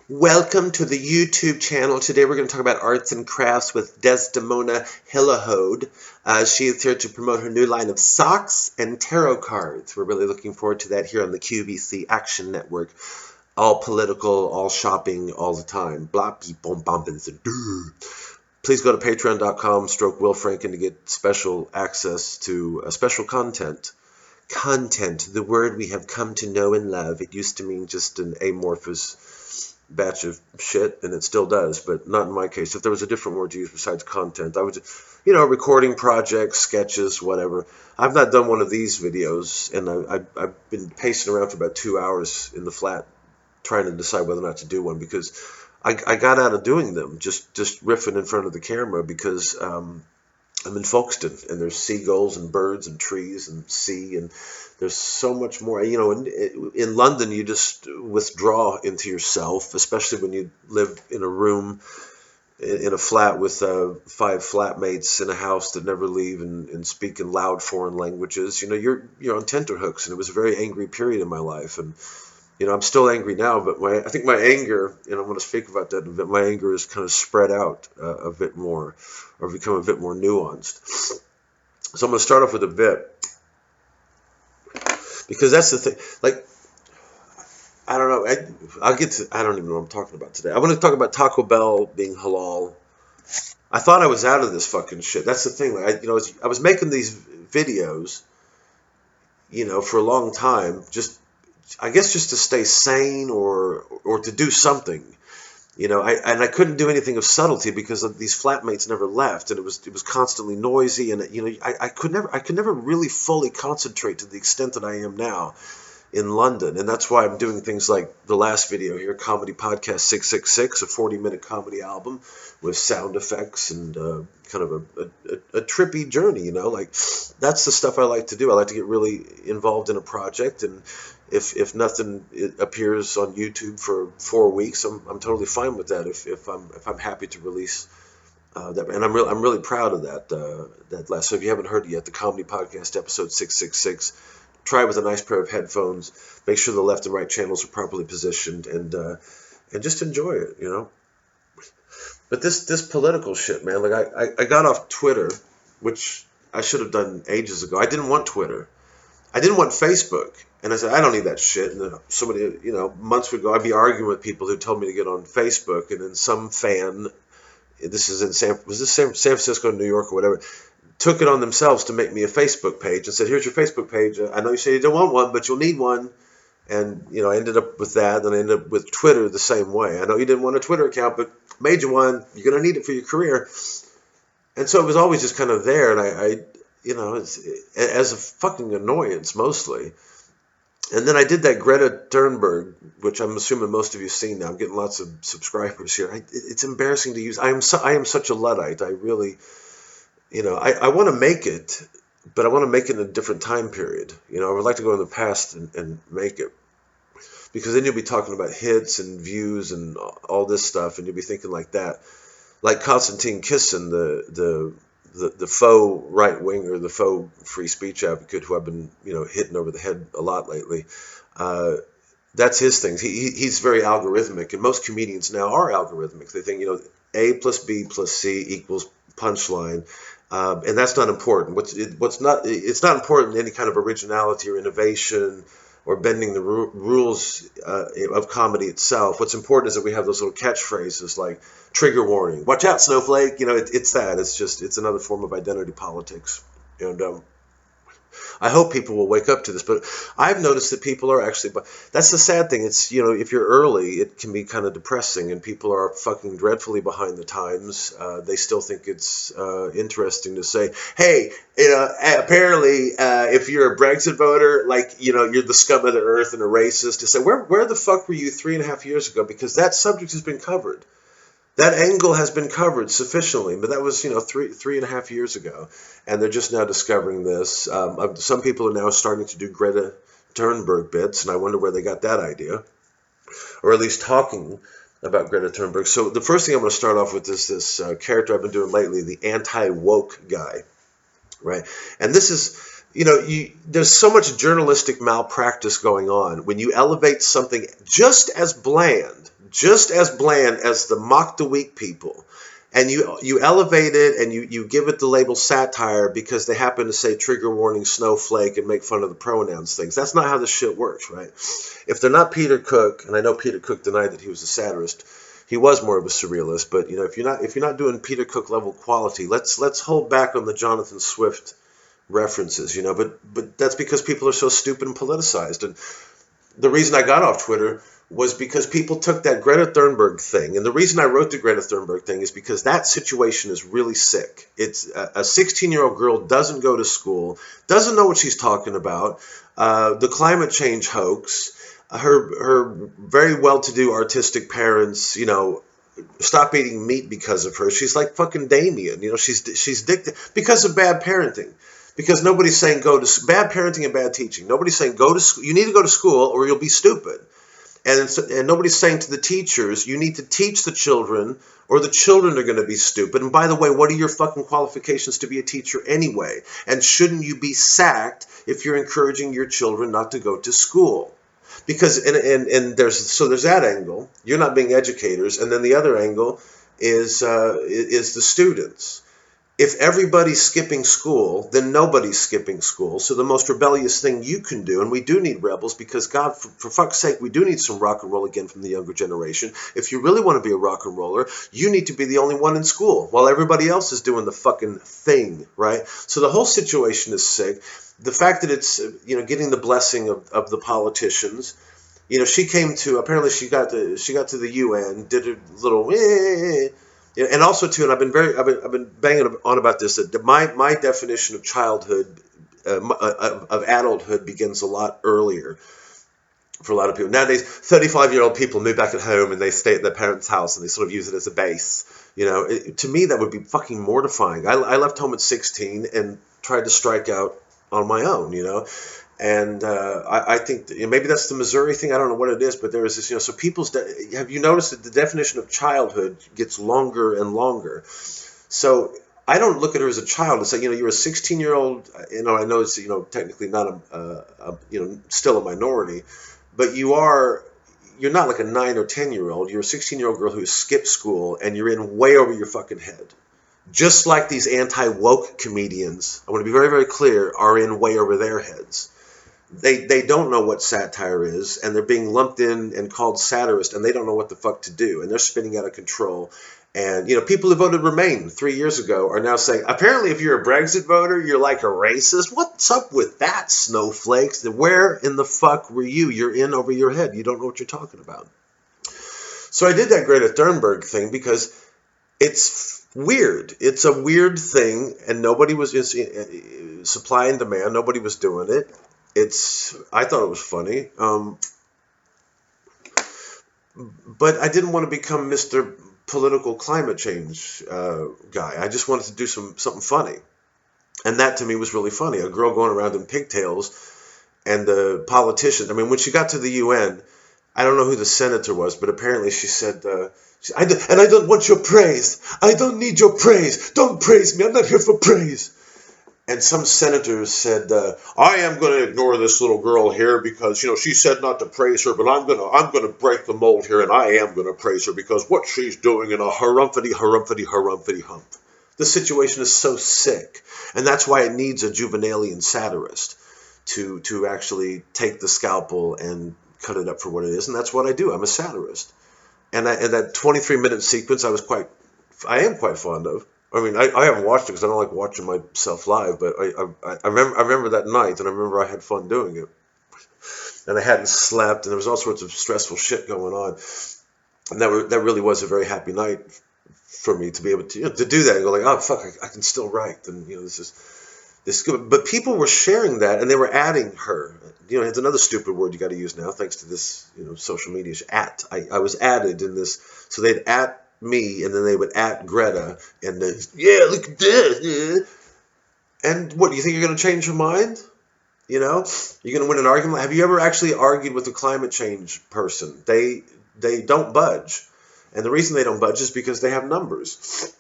Welcome to the YouTube channel. Today we're going to talk about arts and crafts with Desdemona Hillahode. She is here to promote her new line of socks and tarot cards. We're really looking forward to that here on the QVC Action Network. All political, all shopping, all the time. Blah, beep, boom, bum, and please go to patreon.com/Will Franken to get special access to special content. Content, the word we have come to know and love. It used to mean just an amorphous batch of shit, and it still does, but not in my case. If there was a different word to use besides content, I would, recording projects, sketches, whatever. I've not done one of these videos, and I've been pacing around for about 2 hours in the flat trying to decide whether or not to do one because I got out of doing them, just riffing in front of the camera because I'm in Folkestone, and there's seagulls and birds and trees and sea, and there's so much more. In London, you just withdraw into yourself, especially when you live in a room, in a flat with 5 flatmates in a house that never leave and speak in loud foreign languages. You're on tenterhooks, and it was a very angry period in my life, and I'm still angry now, but I think my anger, and I'm going to speak about that in a bit, my anger is kind of spread out a bit more, or become a bit more nuanced. So I'm going to start off with a bit, because that's the thing. Like, I don't know. I don't even know what I'm talking about today. I want to talk about Taco Bell being halal. I thought I was out of this fucking shit. That's the thing. Like, I was making these videos, for a long time, I guess just to stay sane or to do something. I couldn't do anything of subtlety because these flatmates never left, and it was constantly noisy, and I could never really fully concentrate to the extent that I am now in London, and that's why I'm doing things like the last video here, Comedy Podcast 666, a 40-minute comedy album with sound effects and kind of a trippy journey. Like that's the stuff I like to do. I like to get really involved in a project, and if nothing appears on YouTube for 4 weeks, I'm totally fine with that. If I'm happy to release that, and I'm really proud of that last. So if you haven't heard it yet, the Comedy Podcast episode 666. Try it with a nice pair of headphones. Make sure the left and right channels are properly positioned, and just enjoy it. But this political shit, man. Like I got off Twitter, which I should have done ages ago. I didn't want Twitter. I didn't want Facebook. And I said, I don't need that shit. And then somebody, months ago, I'd be arguing with people who told me to get on Facebook. And then some fan, this is in San Francisco, New York, or whatever, took it on themselves to make me a Facebook page and said, here's your Facebook page. I know you say you don't want one, but you'll need one. And, I ended up with that. And I ended up with Twitter the same way. I know you didn't want a Twitter account, but made you one. You're going to need it for your career. And so it was always just kind of there. And I it's, as a fucking annoyance mostly. And then I did that Greta Thunberg, which I'm assuming most of you have seen now. I'm getting lots of subscribers here. It's embarrassing to use. I am such a Luddite. I really, I want to make it, but I want to make it in a different time period. I would like to go in the past and make it. Because then you'll be talking about hits and views and all this stuff, and you'll be thinking like that. Like Konstantin Kisin, the faux right winger, the faux free speech advocate who I've been hitting over the head a lot lately. That's his thing. He's very algorithmic, and most comedians now are algorithmic. They think A plus B plus C equals punchline, and that's not important. It's not important any kind of originality or innovation or bending the rules of comedy itself. What's important is that we have those little catchphrases like trigger warning, watch out, snowflake. It's that. It's another form of identity politics. And I hope people will wake up to this. But I've noticed that people are actually, but that's the sad thing. It's, if you're early, it can be kind of depressing, and people are fucking dreadfully behind the times. They still think it's interesting to say, hey, apparently, if you're a Brexit voter, you're the scum of the earth and a racist, to say, where the fuck were you 3.5 years ago? Because that subject has been covered. That angle has been covered sufficiently, but that was, 3.5 years ago, and they're just now discovering this. Some people are now starting to do Greta Thunberg bits, and I wonder where they got that idea, or at least talking about Greta Thunberg. So the first thing I'm going to start off with is this character I've been doing lately, the anti-woke guy, right? And this is, there's so much journalistic malpractice going on when you elevate something just as bland, just as bland as the mock the weak people. And you elevate it and you give it the label satire because they happen to say trigger warning snowflake and make fun of the pronouns things. That's not how this shit works, right? If they're not Peter Cook, and I know Peter Cook denied that he was a satirist, he was more of a surrealist, but if you're not doing Peter Cook level quality, let's hold back on the Jonathan Swift references, but that's because people are so stupid and politicized. And the reason I got off Twitter was because people took that Greta Thunberg thing. And the reason I wrote the Greta Thunberg thing is because that situation is really sick. It's a 16-year-old girl doesn't go to school, doesn't know what she's talking about, the climate change hoax, her very well-to-do artistic parents, stop eating meat because of her. She's like fucking Damien, she's addicted because of bad parenting. Because nobody's saying bad parenting and bad teaching. Nobody's saying go to school. You need to go to school or you'll be stupid. And nobody's saying to the teachers, you need to teach the children or the children are going to be stupid. And by the way, what are your fucking qualifications to be a teacher anyway? And shouldn't you be sacked if you're encouraging your children not to go to school? Because and there's that angle. You're not being educators. And then the other angle is the students. If everybody's skipping school, then nobody's skipping school. So the most rebellious thing you can do, and we do need rebels because, God, for fuck's sake, we do need some rock and roll again from the younger generation. If you really want to be a rock and roller, you need to be the only one in school while everybody else is doing the fucking thing, right? So the whole situation is sick. The fact that it's, getting the blessing of the politicians. She came to, apparently she got to the UN, did a little, and also too, and I've been banging on about this, that my definition of childhood, of adulthood begins a lot earlier for a lot of people. Nowadays, 35-year-old people move back at home and they stay at their parents' house and they sort of use it as a base. To me, that would be fucking mortifying. I left home at 16 and tried to strike out on my own, And I think maybe that's the Missouri thing. I don't know what it is, but there is this, so have you noticed that the definition of childhood gets longer and longer? So I don't look at her as a child and say, you're a 16-year-old, I know it's, technically not still a minority, but you're not like a 9 or 10-year-old. You're a 16-year-old girl who skipped school and you're in way over your fucking head. Just like these anti-woke comedians, I want to be very, very clear, are in way over their heads. They don't know what satire is, and they're being lumped in and called satirist, and they don't know what the fuck to do, and they're spinning out of control. And, people who voted Remain 3 years ago are now saying, apparently if you're a Brexit voter, you're like a racist. What's up with that, snowflakes? Where in the fuck were you? You're in over your head. You don't know what you're talking about. So I did that Greta Thunberg thing because it's weird. It's a weird thing, and nobody was supply and demand. Nobody was doing it. I thought it was funny, but I didn't want to become Mr. Political climate change guy. I just wanted to do something funny, and that to me was really funny. A girl going around in pigtails, and the politician. I mean, when she got to the UN, I don't know who the senator was, but apparently she said, I don't want your praise. I don't need your praise. Don't praise me. I'm not here for praise. And some senators said, I am going to ignore this little girl here because, she said not to praise her, but I'm going to break the mold here, and I am going to praise her because what she's doing in a harumpity hump. The situation is so sick, and that's why it needs a juvenalian satirist to actually take the scalpel and cut it up for what it is, and that's what I do. I'm a satirist. And that 23-minute sequence I am quite fond of. I mean, I haven't watched it because I don't like watching myself live, but I remember that night, and I remember I had fun doing it. And I hadn't slept, and there was all sorts of stressful shit going on. And that really was a very happy night for me to be able to do that and go like, oh, fuck, I can still write. And, this is good. But people were sharing that, and they were adding her. It's another stupid word you got to use now, thanks to this, social media. I was added in this, so they'd at me, and then they would at Greta, and then, yeah, look at this, yeah. And what, do you think you're going to change your mind? You're going to win an argument? Have you ever actually argued with a climate change person? They don't budge. And the reason they don't budge is because they have numbers.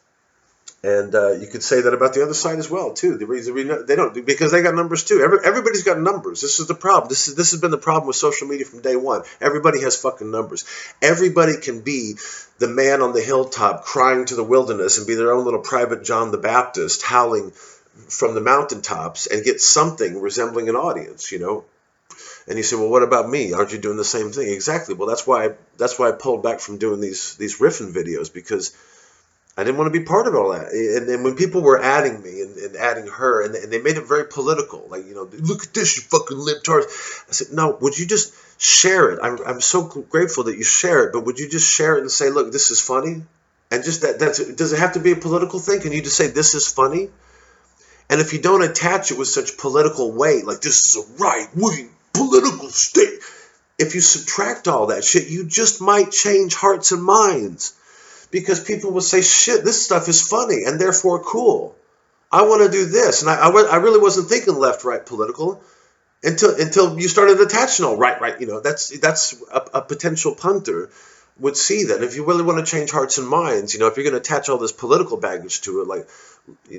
And you could say that about the other side as well, too. The reason they don't, because they got numbers too. Everybody's got numbers. This is the problem. This has been the problem with social media from day one. Everybody has fucking numbers. Everybody can be the man on the hilltop crying to the wilderness and be their own little private John the Baptist howling from the mountaintops and get something resembling an audience, you know. And you say, well, what about me? Aren't you doing the same thing? Exactly. Well, that's why I pulled back from doing these riffing videos, because I didn't want to be part of all that. And when people were adding me and adding her, and they made it very political, like, you know, look at this, you fucking libtards. I said, no, would you just share it? I'm so grateful that you share it, but would you just share it and say, look, this is funny? And just does it have to be a political thing? Can you just say, this is funny? And if you don't attach it with such political weight, like this is a right-wing political state, if you subtract all that shit, you just might change hearts and minds. Because people will say, shit, this stuff is funny and therefore cool. I want to do this. And I really wasn't thinking left, right, political until you started attaching all right. You know, that's a potential punter would see that. If you really want to change hearts and minds, you know, if you're going to attach all this political baggage to it, like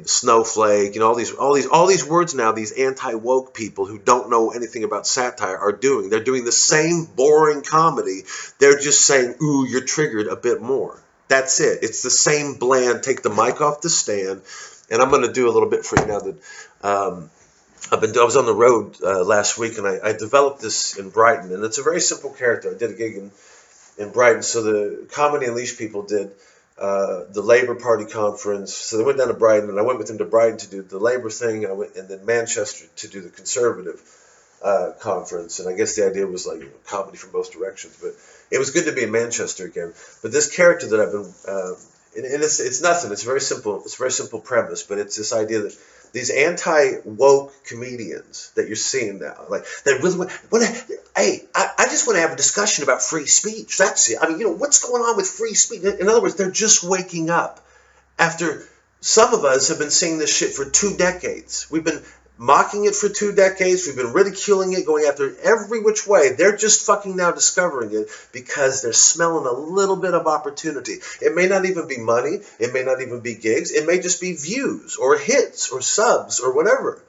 snowflake, you know, all these words now, these anti-woke people who don't know anything about satire are doing. They're doing the same boring comedy. They're just saying, ooh, you're triggered a bit more. That's it. It's the same bland, take the mic off the stand. And I'm going to do a little bit for you now that I was on the road last week, and I developed this in Brighton. And it's a very simple character. I did a gig in Brighton. So the Comedy Unleashed people did the Labour Party conference. So they went down to Brighton, and I went with them to Brighton to do the Labour thing, and then Manchester to do the Conservative conference. And I guess the idea was like, you know, comedy from both directions. But it was good to be in Manchester again. But this character that I've been, and it's nothing. It's very simple. It's a very simple premise. But it's this idea that these anti-woke comedians that you're seeing now, like they really want to, hey, I just want to have a discussion about free speech. That's it. I mean, you know, what's going on with free speech? In other words, they're just waking up after some of us have been seeing this shit for 2 decades. We've been mocking it for 2 decades. We've been ridiculing it, going after it every which way. They're just fucking now discovering it because they're smelling a little bit of opportunity. It may not even be money. It may not even be gigs. It may just be views or hits or subs or whatever.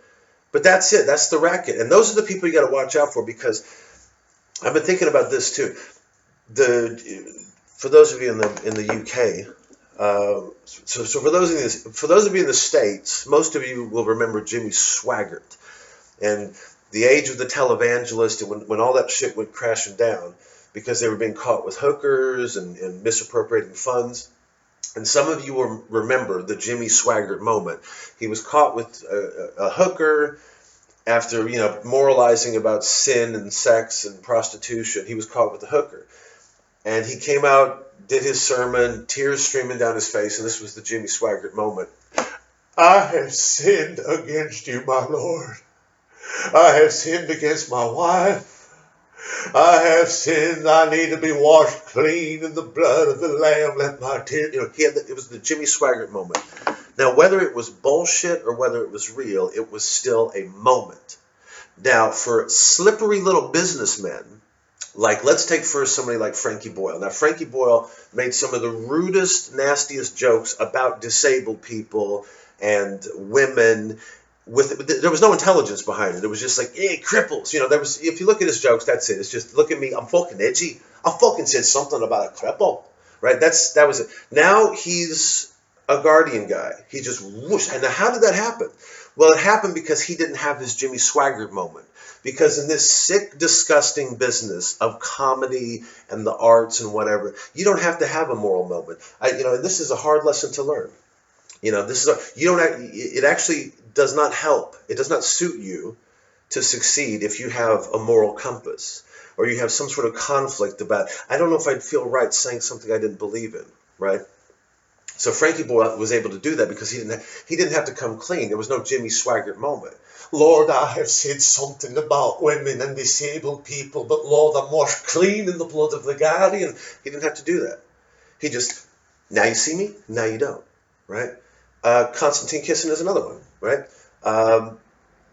But that's it. That's the racket. And those are the people you got to watch out for, because I've been thinking about this too. For those of you in the UK, so for those of you in the States, most of you will remember Jimmy Swaggart and the age of the televangelist, and when all that shit went crashing down because they were being caught with hookers and misappropriating funds. And some of you will remember the Jimmy Swaggart moment. He was caught with a hooker after, you know, moralizing about sin and sex and prostitution. He was caught with a hooker. And he came out, did his sermon, tears streaming down his face, and this was the Jimmy Swaggart moment. I have sinned against you, my Lord. I have sinned against my wife. I have sinned. I need to be washed clean in the blood of the Lamb. Let my tears... You know, it was the Jimmy Swaggart moment. Now, whether it was bullshit or whether it was real, it was still a moment. Now, for slippery little businessmen, like, let's take first somebody like Frankie Boyle. Now, Frankie Boyle made some of the rudest, nastiest jokes about disabled people and women. There was no intelligence behind it. It was just like, hey, cripples. You know, if you look at his jokes, that's it. It's just, look at me, I'm fucking edgy. I fucking said something about a cripple. Right? That was it. Now he's a Guardian guy. He just whoosh. And now how did that happen? Well, it happened because he didn't have his Jimmy Swaggart moment. Because in this sick, disgusting business of comedy and the arts and whatever, you don't have to have a moral moment. And this is a hard lesson to learn. You know, it actually does not help. It does not suit you to succeed if you have a moral compass or you have some sort of conflict about, I don't know if I'd feel right saying something I didn't believe in, right? So Frankie Boyle was able to do that because he didn't have to come clean. There was no Jimmy Swaggart moment. Lord, I have said something about women and disabled people, but Lord, I'm washed clean in the blood of the Guardian. He didn't have to do that. He just, now you see me, now you don't, right? Konstantin Kisin is another one, right?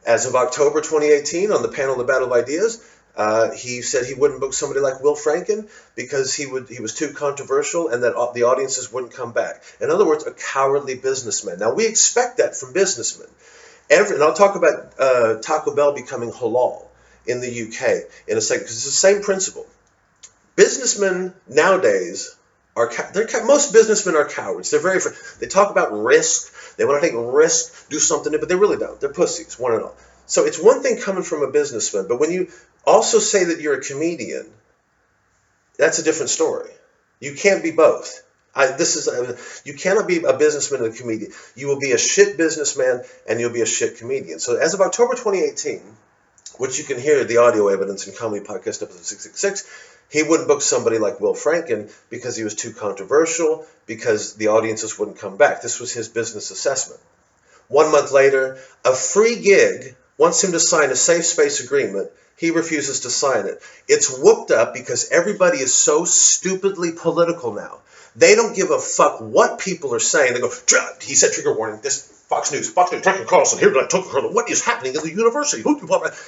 As of October 2018, on the panel The Battle of Ideas, He said he wouldn't book somebody like Will Franken because he was too controversial and that the audiences wouldn't come back. In other words, a cowardly businessman. Now we expect that from businessmen. And I'll talk about Taco Bell becoming halal in the UK in a second because it's the same principle. Businessmen nowadays most businessmen are cowards. They're they talk about risk. They want to take risk, do something, but they really don't. They're pussies, one and all. So it's one thing coming from a businessman, but when you also say that you're a comedian, that's a different story. You can't be both. You cannot be a businessman and a comedian. You will be a shit businessman and you'll be a shit comedian. So as of October 2018, which you can hear the audio evidence in Comedy Podcast episode 666, he wouldn't book somebody like Will Franken because he was too controversial, because the audiences wouldn't come back. This was his business assessment. 1 month later, a free gig wants him to sign a safe space agreement. He refuses to sign it. It's whooped up because everybody is so stupidly political now. They don't give a fuck what people are saying. They go, he said trigger warning, this Fox News, Tucker Carlson, here tonight, Tucker Carlson, what is happening in the university?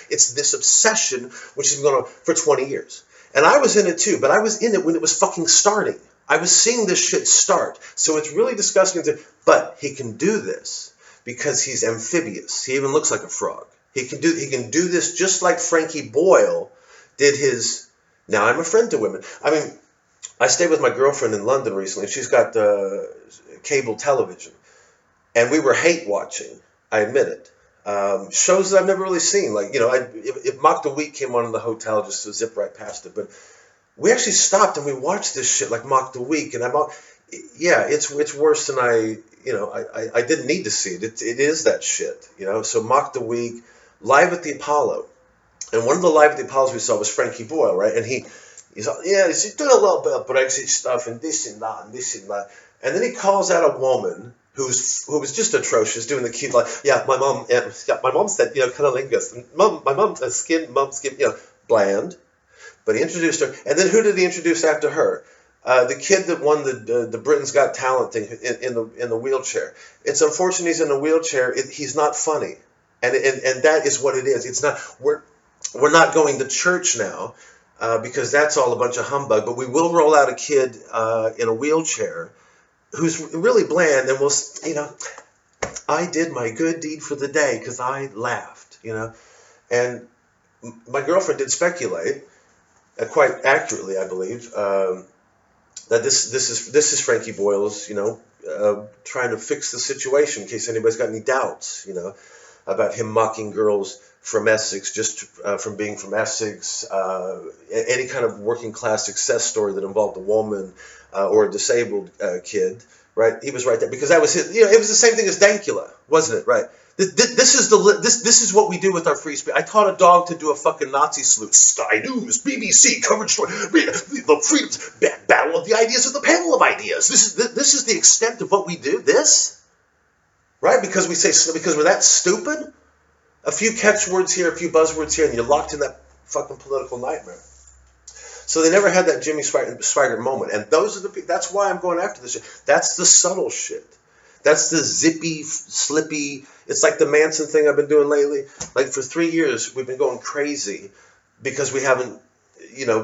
It's this obsession which has been going on for 20 years. And I was in it too, but I was in it when it was fucking starting. I was seeing this shit start. So it's really disgusting. But he can do this because he's amphibious. He even looks like a frog. He can do this just like Frankie Boyle did his Now I'm a Friend to Women. I mean, I stayed with my girlfriend in London recently. She's got cable television. And we were hate watching, I admit it. Shows that I've never really seen. Like, if Mock the Week came on in the hotel, just to zip right past it. But we actually stopped and we watched this shit like Mock the Week. And it's worse than I didn't need to see it. It is that shit, So Mock the Week, Live at the Apollo. And one of the Live at the Apollos we saw was Frankie Boyle, right? And he's like, he's doing a little bit of Brexit stuff and this and that and this and that. And then he calls out a woman who was just atrocious, doing the cute, like, my mom said, cunnilingus. And my mom's skin, bland. But he introduced her. And then who did he introduce after her? The kid that won the Britain's Got Talent thing in the wheelchair. It's unfortunate he's in a wheelchair. He's not funny. And that is what it is. It's not, we're not going to church now because that's all a bunch of humbug. But we will roll out a kid in a wheelchair who's really bland, and I did my good deed for the day because I laughed, And my girlfriend did speculate, quite accurately, I believe, that this is Frankie Boyle's, trying to fix the situation in case anybody's got any doubts, about him mocking girls from Essex, just from being from Essex, any kind of working class success story that involved a woman or a disabled kid, right? He was right there because that was his. It was the same thing as Dankula, wasn't it? Right? This is what we do with our free speech. I taught a dog to do a fucking Nazi salute. Sky News, BBC coverage story, the freedom battle of the ideas of the panel of ideas. This is the extent of what we do. This, right? Because we're that stupid. A few catchwords here, a few buzzwords here, and you're locked in that fucking political nightmare. So they never had that Jimmy Swaggart moment, and that's why I'm going after this shit. That's the subtle shit. That's the zippy, slippy. It's like the Manson thing I've been doing lately. Like for 3 years, we've been going crazy because we haven't,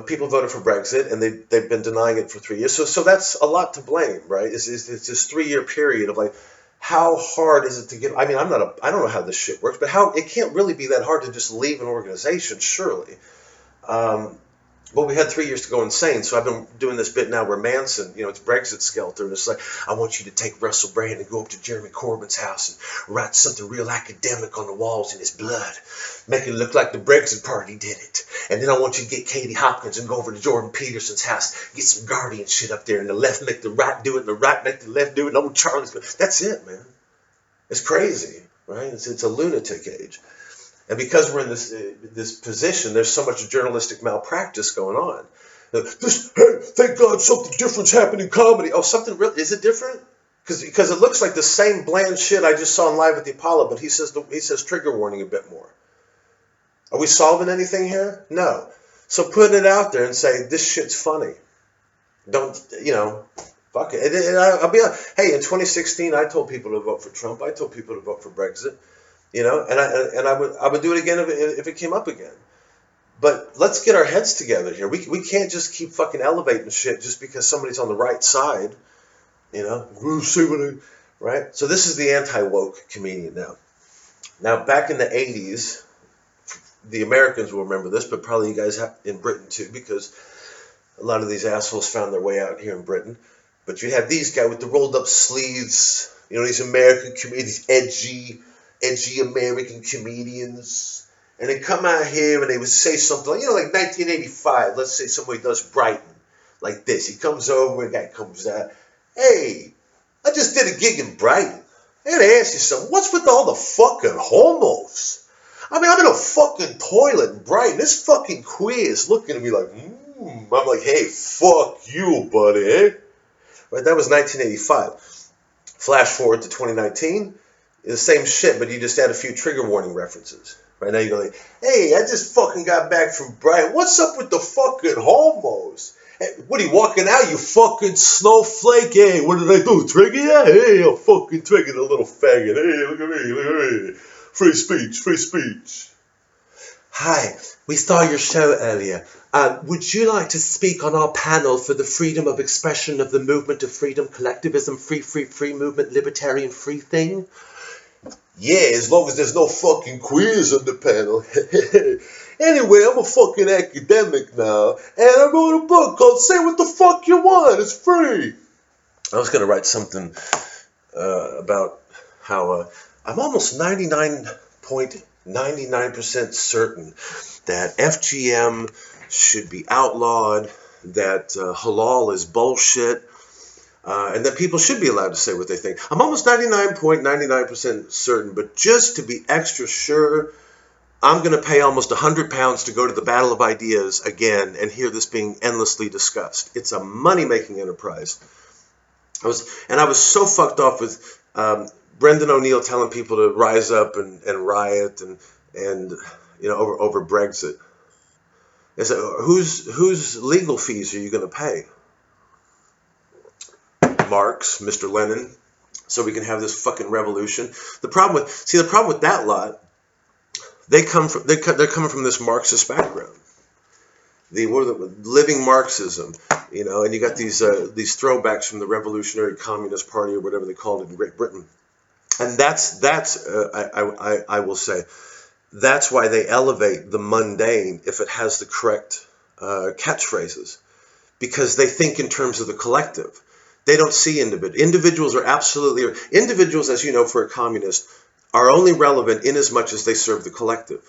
people voted for Brexit and they've been denying it for 3 years. So that's a lot to blame, right? It's this 3 year period of like, how hard is it to get? I mean, I don't know how this shit works, but it can't really be that hard to just leave an organization, surely. Well, we had 3 years to go insane, so I've been doing this bit now where Manson, it's Brexit skelter, and it's like, I want you to take Russell Brand and go up to Jeremy Corbyn's house and write something real academic on the walls in his blood, make it look like the Brexit Party did it. And then I want you to get Katie Hopkins and go over to Jordan Peterson's house, get some Guardian shit up there, and the left make the right do it, and the right make the left do it, and old Charlie's. That's it, man. It's crazy, right? It's a lunatic age. And because we're in this position, there's so much journalistic malpractice going on. Hey, thank God something different's happened in comedy. Oh, something real? Is it different? Because it looks like the same bland shit I just saw in Live at the Apollo, but he says trigger warning a bit more. Are we solving anything here? No. So putting it out there and say this shit's funny. Don't fuck it. And I'll be honest. Hey, in 2016, I told people to vote for Trump. I told people to vote for Brexit. And I would do it again if it came up again. But let's get our heads together here. We can't just keep fucking elevating shit just because somebody's on the right side. You know, we'll see what I, right? So this is the anti-woke comedian now. Now, back in the 80s, the Americans will remember this, but probably you guys have in Britain too, because a lot of these assholes found their way out here in Britain. But you have these guys with the rolled up sleeves, you know, these American comedians, edgy American comedians. And they come out here and they would say something like, you know, like 1985, let's say somebody does Brighton, like this. He comes over, a guy comes out, hey, I just did a gig in Brighton. I gotta ask you something, what's with all the fucking homos? I mean, I'm in a fucking toilet in Brighton. This fucking queer is looking at me like, I'm like, hey, fuck you, buddy, eh? Right, that was 1985. Flash forward to 2019, the same shit, but you just add a few trigger warning references. Right now you go like, hey, I just fucking got back from Brighton. What's up with the fucking homos? Hey, what are you walking out, you fucking snowflake? Hey, what did I do? Trigger you? Hey, I'm fucking triggering a little faggot. Hey, look at me, look at me. Free speech, free speech. Hi, we saw your show earlier. Would you like to speak on our panel for the freedom of expression of the movement of freedom, collectivism, free movement, libertarian free thing? Yeah, as long as there's no fucking queers on the panel. Anyway, I'm a fucking academic now, and I wrote a book called Say What the Fuck You Want. It's free. I was going to write something about how I'm almost 99.99% certain that FGM should be outlawed, that halal is bullshit, and that people should be allowed to say what they think. I'm almost 99.99% certain, but just to be extra sure, I'm going to pay almost £100 to go to the Battle of Ideas again and hear this being endlessly discussed. It's a money-making enterprise. I was so fucked off with Brendan O'Neill telling people to rise up and riot and you know over Brexit. I said, whose legal fees are you going to pay? Marx, Mr. Lenin, so we can have this fucking revolution. The problem with that lot, they're coming from this Marxist background. The living Marxism, you know, and you got these throwbacks from the Revolutionary Communist Party or whatever they called it in Great Britain, and that's I will say that's why they elevate the mundane if it has the correct catchphrases, because they think in terms of the collective. They don't see individuals are absolutely individuals, as you know, for a communist, are only relevant in as much as they serve the collective.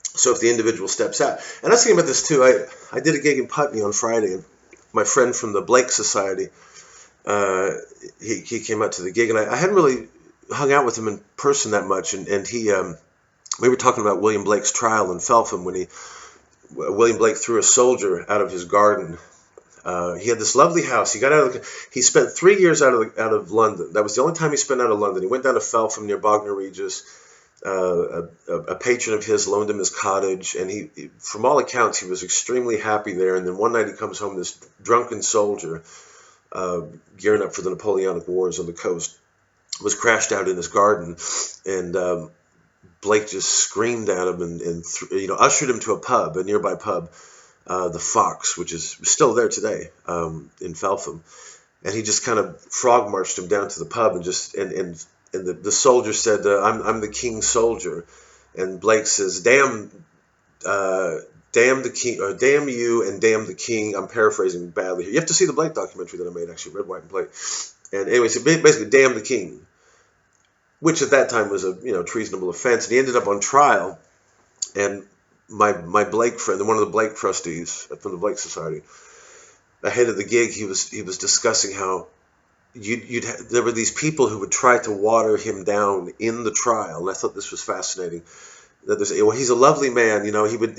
So if the individual steps out, and I was thinking about this too. I did a gig in Putney on Friday, and my friend from the Blake Society, he came out to the gig, and I hadn't really hung out with him in person that much, and he we were talking about William Blake's trial in Felpham when William Blake threw a soldier out of his garden. He had this lovely house. He spent 3 years out of London. That was the only time he spent out of London. He went down to Felpham near Bognor Regis. A patron of his loaned him his cottage, and he, from all accounts, he was extremely happy there. And then one night he comes home, this drunken soldier, gearing up for the Napoleonic Wars on the coast, was crashed out in his garden, and Blake just screamed at him and ushered him to a nearby pub, the Fox, which is still there today, in Felpham, and he just kind of frog marched him down to the pub and the soldier said, I'm the king's soldier. And Blake says, damn the king, or damn you and damn the king. I'm paraphrasing badly here. You have to see the Blake documentary that I made, actually, Red, White, and Blake. And anyway, so basically, damn the king, which at that time was a treasonable offense. And he ended up on trial. And my Blake friend, one of the Blake trustees from the Blake Society, ahead of the gig, he was discussing how there were these people who would try to water him down in the trial, and I thought this was fascinating. That he's a lovely man, he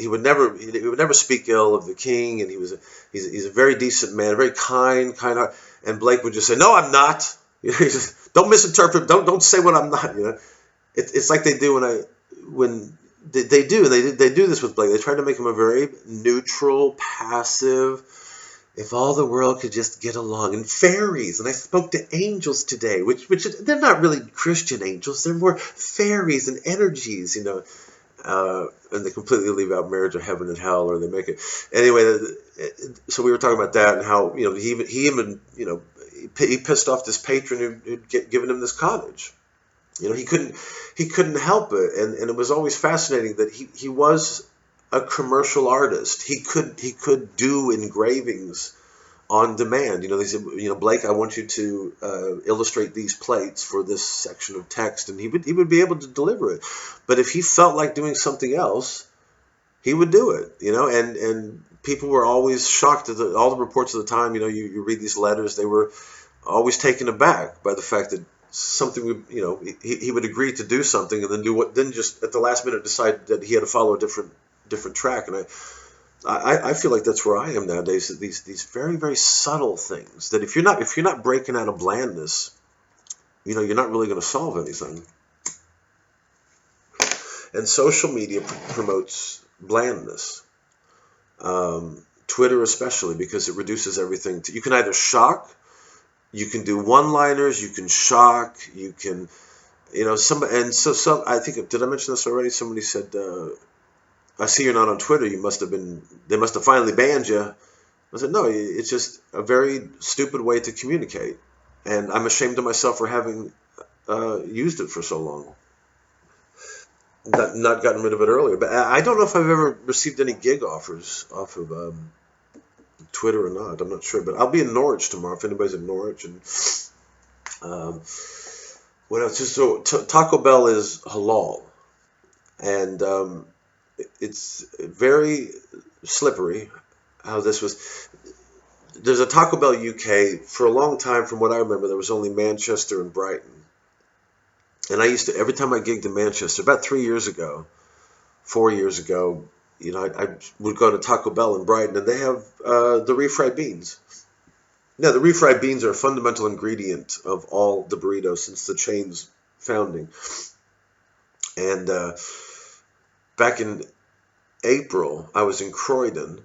would never speak ill of the king, and he's a very decent man, very kind heart. And Blake would just say, "No, I'm not." Don't misinterpret. Don't say what I'm not. It's like they do when they do this with Blake. They try to make him a very neutral, passive. If all the world could just get along. And fairies. And I spoke to angels today, which they're not really Christian angels. They're more fairies and energies, and they completely leave out marriage or heaven and hell, or they make it anyway. So we were talking about that and how he even he pissed off this patron who'd given him this cottage. He couldn't help it, and it was always fascinating that he was a commercial artist. He could do engravings on demand. They said, Blake, I want you to illustrate these plates for this section of text, and he would be able to deliver it. But if he felt like doing something else, he would do it. And people were always shocked at all the reports of the time. You read these letters; they were always taken aback by the fact that something would, he would agree to do something and then just at the last minute decide that he had to follow a different track. And I feel like that's where I am nowadays. That these very, very subtle things that if you're not breaking out of blandness, you're not really going to solve anything. And social media promotes blandness. Twitter especially, because it reduces everything to, you can either shock, you can do one-liners, you can shock, you can, so I think, did I mention this already? Somebody said, I see you're not on Twitter. They must have finally banned you. I said, no, it's just a very stupid way to communicate. And I'm ashamed of myself for having used it for so long. Not gotten rid of it earlier. But I don't know if I've ever received any gig offers off of Twitter or not. I'm not sure. But I'll be in Norwich tomorrow if anybody's in Norwich. And what else? So Taco Bell is halal. And it's very slippery how this was. There's a Taco Bell UK. For a long time, from what I remember, there was only Manchester and Brighton. And I used to, every time I gigged in Manchester, about 4 years ago, I would go to Taco Bell in Brighton, and they have the refried beans. Now, the refried beans are a fundamental ingredient of all the burritos since the chain's founding. And back in April, I was in Croydon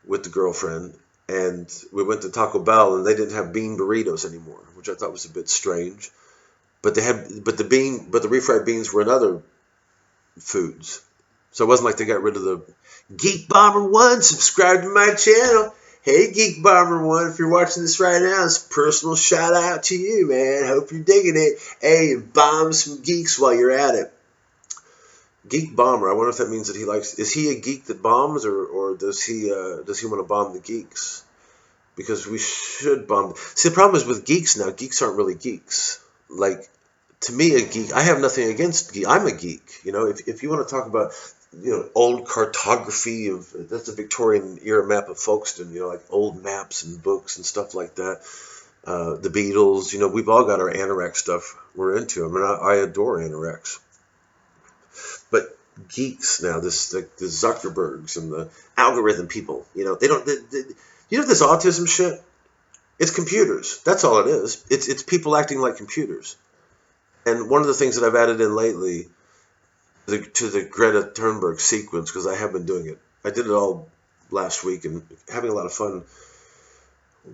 with the girlfriend, and we went to Taco Bell, and they didn't have bean burritos anymore, which I thought was a bit strange. But the refried beans were in other foods. So it wasn't like they got rid of the Geek Bomber 1, subscribe to my channel. Hey, Geek Bomber 1, if you're watching this right now, it's a personal shout out to you, man. Hope you're digging it. Hey, bomb some geeks while you're at it. Geek Bomber, I wonder if that means that is he a geek that bombs, or does he want to bomb the geeks? Because we should bomb. See, the problem is with geeks now, geeks aren't really geeks. Like, to me, a geek, I have nothing against geek. I'm a geek. If you want to talk about, old cartography that's a Victorian era map of Folkestone, like old maps and books and stuff like that. The Beatles, we've all got our anorex stuff we're into. I mean, I adore anorex. But geeks now, the Zuckerbergs and the algorithm people, they don't, this autism shit? It's computers. That's all it is. It's people acting like computers. And one of the things that I've added in lately to the Greta Thunberg sequence, because I have been doing it. I did it all last week and having a lot of fun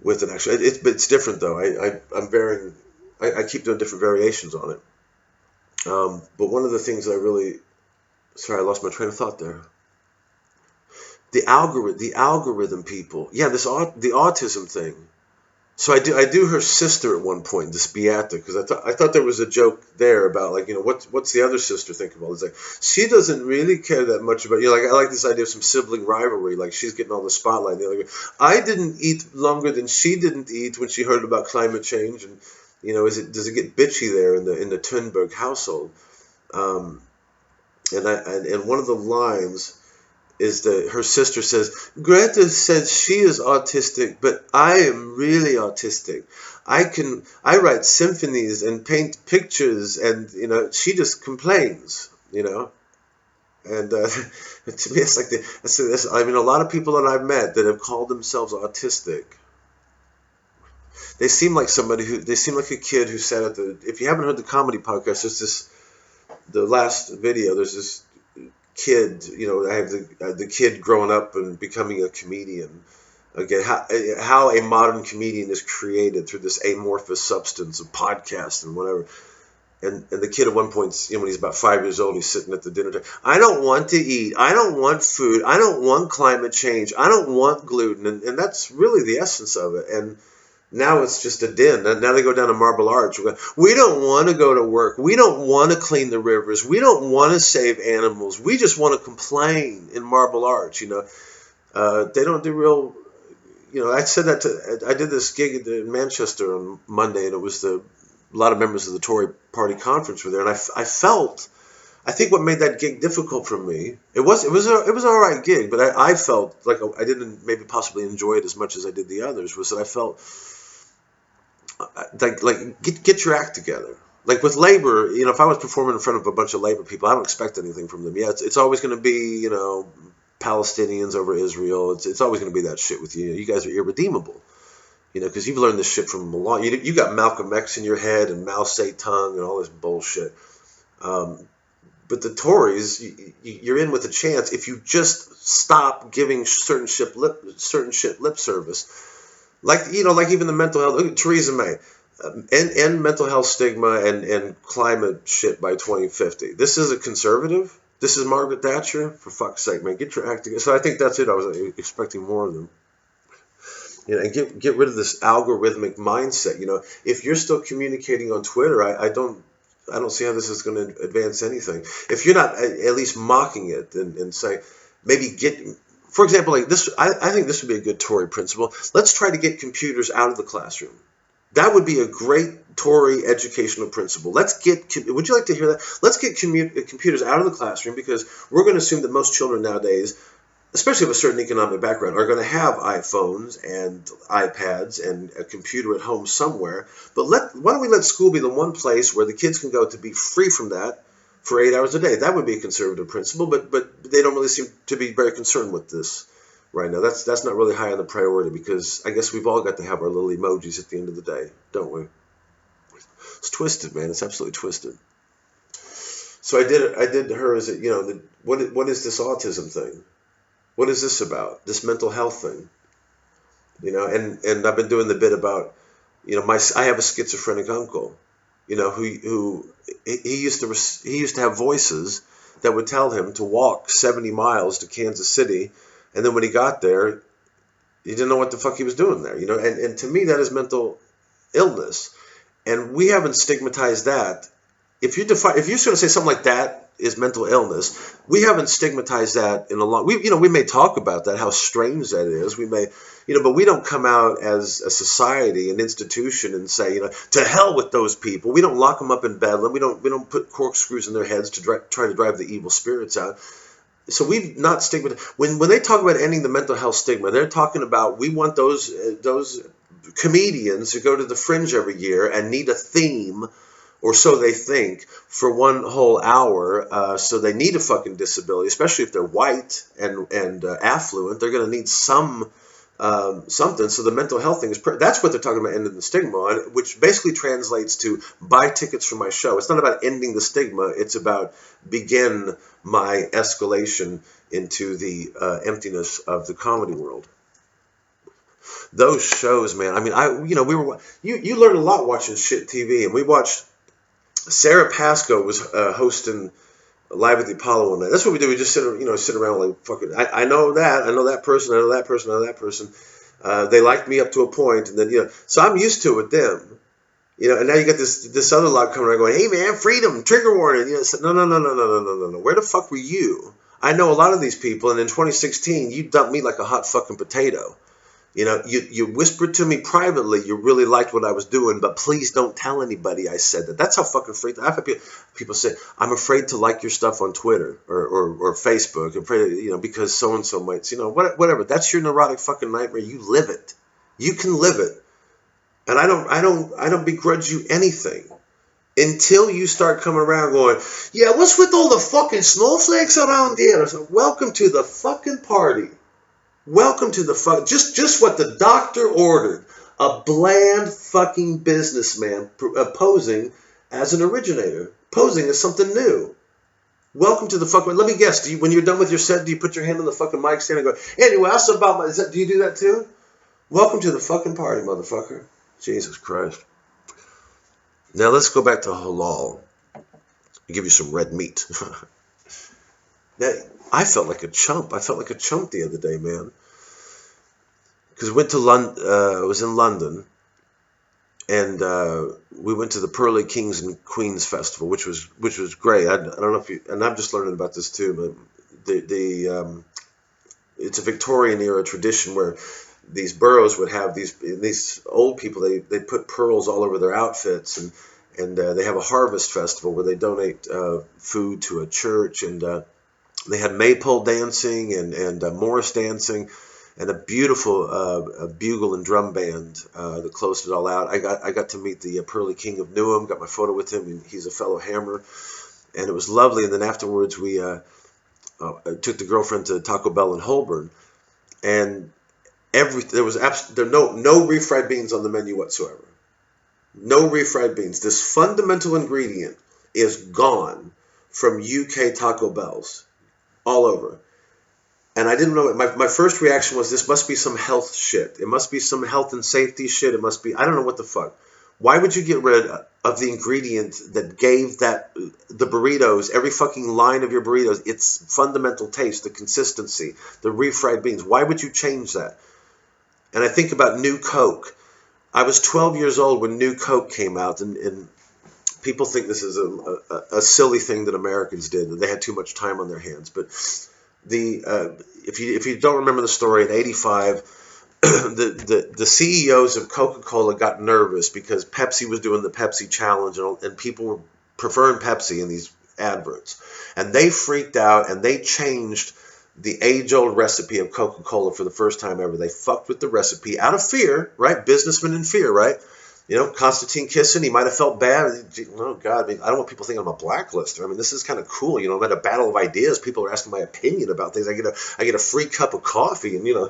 with it. Actually, it's different though. I'm varying. I keep doing different variations on it. But one of the things that I lost my train of thought there. The algorithm people. Yeah, the autism thing. So I do her sister at one point, this Beata, because I thought there was a joke there about, like, what's the other sister think of all this? Like, she doesn't really care that much about, like, I like this idea of some sibling rivalry, like she's getting all the spotlight. Like, I didn't eat longer than she didn't eat when she heard about climate change, and does it get bitchy there in the Thunberg household? And one of the lines is that her sister says, Greta says she is autistic, but I am really autistic. I write symphonies and paint pictures, and she just complains, and to me it's like I mean, a lot of people that I've met that have called themselves autistic, they seem like a kid who sat at if you haven't heard the comedy podcast, the last video, there's this kid, I have the kid growing up and becoming a comedian. Again, how a modern comedian is created through this amorphous substance of podcast and whatever. And the kid at one point, when he's about 5 years old, he's sitting at the dinner table. I don't want to eat. I don't want food. I don't want climate change. I don't want gluten. And that's really the essence of it. And now it's just a din. Now they go down to Marble Arch. We don't want to go to work. We don't want to clean the rivers. We don't want to save animals. We just want to complain in Marble Arch. They don't do real. I said that I did this gig in Manchester on Monday, and it was a lot of members of the Tory Party conference were there, and I think what made that gig difficult for me, it was an all right gig, but I felt like I didn't maybe possibly enjoy it as much as I did the others. Was that I felt like get your act together. Like with labor, if I was performing in front of a bunch of labor people, I don't expect anything from them. Yeah, it's always going to be Palestinians over Israel. It's always going to be that shit with you. You guys are irredeemable. Because you've learned this shit from a long. You got Malcolm X in your head and Mao Zedong and all this bullshit. But the Tories, you're in with a chance if you just stop giving certain shit lip service. Like even the mental health. Look at Theresa May, end mental health stigma and climate shit by 2050. This is a conservative. This is Margaret Thatcher. For fuck's sake, man, get your act together. So I think that's it. I was expecting more of them. And get rid of this algorithmic mindset. If you're still communicating on Twitter, I don't see how this is going to advance anything. If you're not at least mocking it and saying, maybe for example, like this, I think this would be a good Tory principle. Let's try to get computers out of the classroom. That would be a great Tory educational principle. Would you like to hear that? Let's get computers out of the classroom, because we're going to assume that most children nowadays, especially of a certain economic background, are going to have iPhones and iPads and a computer at home somewhere. But why don't we let school be the one place where the kids can go to be free from that for 8 hours a day? That would be a conservative principle, but they don't really seem to be very concerned with this right now. That's not really high on the priority, because I guess we've all got to have our little emojis at the end of the day, don't we? It's twisted, man. It's absolutely twisted. So I did her as what is this autism thing? What is this about? This mental health thing, and I've been doing the bit about, I have a schizophrenic uncle, who he used to have voices that would tell him to walk 70 miles to Kansas City, and then when he got there, he didn't know what the fuck he was doing there, and to me that is mental illness, and we haven't stigmatized that. If you're going to say something like that is mental illness, we haven't stigmatized that in a long. We may talk about that, how strange that is. We may, but we don't come out as a society, an institution, and say, to hell with those people. We don't lock them up in Bedlam. We don't put corkscrews in their heads to try to drive the evil spirits out. So we've not stigmatized. When they talk about ending the mental health stigma, they're talking about, we want those comedians who go to the Fringe every year and need a theme, or so they think, for one whole hour. So they need a fucking disability, especially if they're white and affluent. They're going to need something. So the mental health thing that's what they're talking about, ending the stigma, which basically translates to buy tickets for my show. It's not about ending the stigma. It's about begin my escalation into the emptiness of the comedy world. Those shows, man. I mean, you learn a lot watching shit TV, and we watched. Sarah Pascoe was hosting Live at the Apollo one night. That's what we do. We just sit around like fucking. I know that person. I know that person. I know that person. They liked me up to a point, and then so I'm used to it with them. And now you got this other lot coming around going, "Hey man, freedom, trigger warning." No. Where the fuck were you? I know a lot of these people, and in 2016, you dumped me like a hot fucking potato. You whispered to me privately you really liked what I was doing, but please don't tell anybody I said that. That's how fucking freaked. I've had people say, I'm afraid to like your stuff on Twitter or Facebook, I'm afraid, because so and so might, whatever. That's your neurotic fucking nightmare. You live it. You can live it, and I don't begrudge you anything until you start coming around going, yeah, what's with all the fucking snowflakes around here? So welcome to the fucking party. Welcome to the fuck. Just what the doctor ordered. A bland fucking businessman posing as an originator, posing as something new. Welcome to the fucking. Let me guess. When you're done with your set, do you put your hand on the fucking mic stand and go, anyway, that's about my. Do you do that too? Welcome to the fucking party, motherfucker. Jesus Christ. Now let's go back to halal. I'll give you some red meat. I felt like a chump. I felt like a chump the other day, man. Because we went to London. I was in London, and we went to the Pearly Kings and Queens Festival, which was great. I don't know if you, and I'm just learning about this too, but it's a Victorian era tradition where these boroughs would have these old people. They put pearls all over their outfits, and they have a harvest festival where they donate food to a church, and they had maypole dancing and Morris dancing, and a beautiful bugle and drum band that closed it all out. I got to meet the Pearly King of Newham, got my photo with him, and he's a fellow hammer, and it was lovely. And then afterwards, we took the girlfriend to Taco Bell in Holborn, and there was no refried beans on the menu whatsoever. No refried beans. This fundamental ingredient is gone from UK Taco Bells all over. And I didn't know it. My first reaction was, this must be some health shit. It must be some health and safety shit. It must be, I don't know what the fuck. Why would you get rid of the ingredient that gave the burritos, every fucking line of your burritos, its fundamental taste, the consistency, the refried beans? Why would you change that? And I think about New Coke. I was 12 years old when New Coke came out, and people think this is a silly thing that Americans did, that they had too much time on their hands. But if you don't remember the story, in '85, the CEOs of Coca-Cola got nervous because Pepsi was doing the Pepsi challenge, and people were preferring Pepsi in these adverts, and they freaked out and they changed the age-old recipe of Coca-Cola for the first time ever. They fucked with the recipe out of fear, right? Businessmen in fear, right? You know, Konstantin Kisin, he might have felt bad. Oh, God, I mean, I don't want people thinking I'm a blacklister. I mean, this is kind of cool. You know, I'm at a battle of ideas. People are asking my opinion about things. I get a free cup of coffee, and, you know,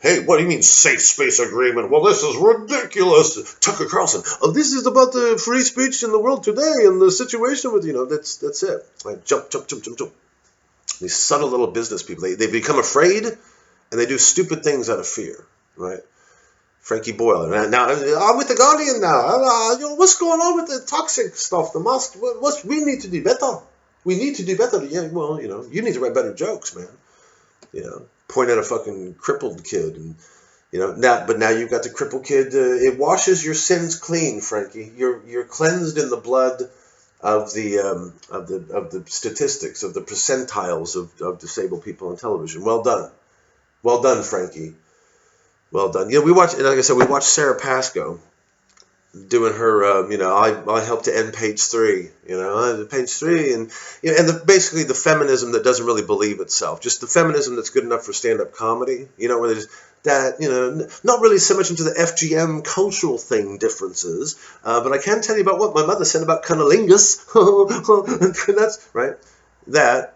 hey, what do you mean safe space agreement? Well, this is ridiculous. Tucker Carlson, oh, this is about the free speech in the world today and the situation with, you know, that's it. Like, jump. These subtle little business people, they become afraid, and they do stupid things out of fear, right? Frankie Boyle. Now I'm with the Guardian now. You know, what's going on with the toxic stuff? The mask. We need to do better. We need to do better. Yeah, well, you know, you need to write better jokes, man. You know, point at a fucking crippled kid, and you know now you've got the crippled kid. It washes your sins clean, Frankie. You're cleansed in the blood of the statistics, of the percentiles of disabled people on television. Well done, Frankie. Well done. You know, like I said, we watched Sarah Pascoe doing her. You know, I helped to end page 3. You know, page 3, and you know, and basically the feminism that doesn't really believe itself, just the feminism that's good enough for stand-up comedy. You know, where there's that, you know, not really so much into the FGM cultural thing differences, but I can tell you about what my mother said about cunnilingus. That's right. That.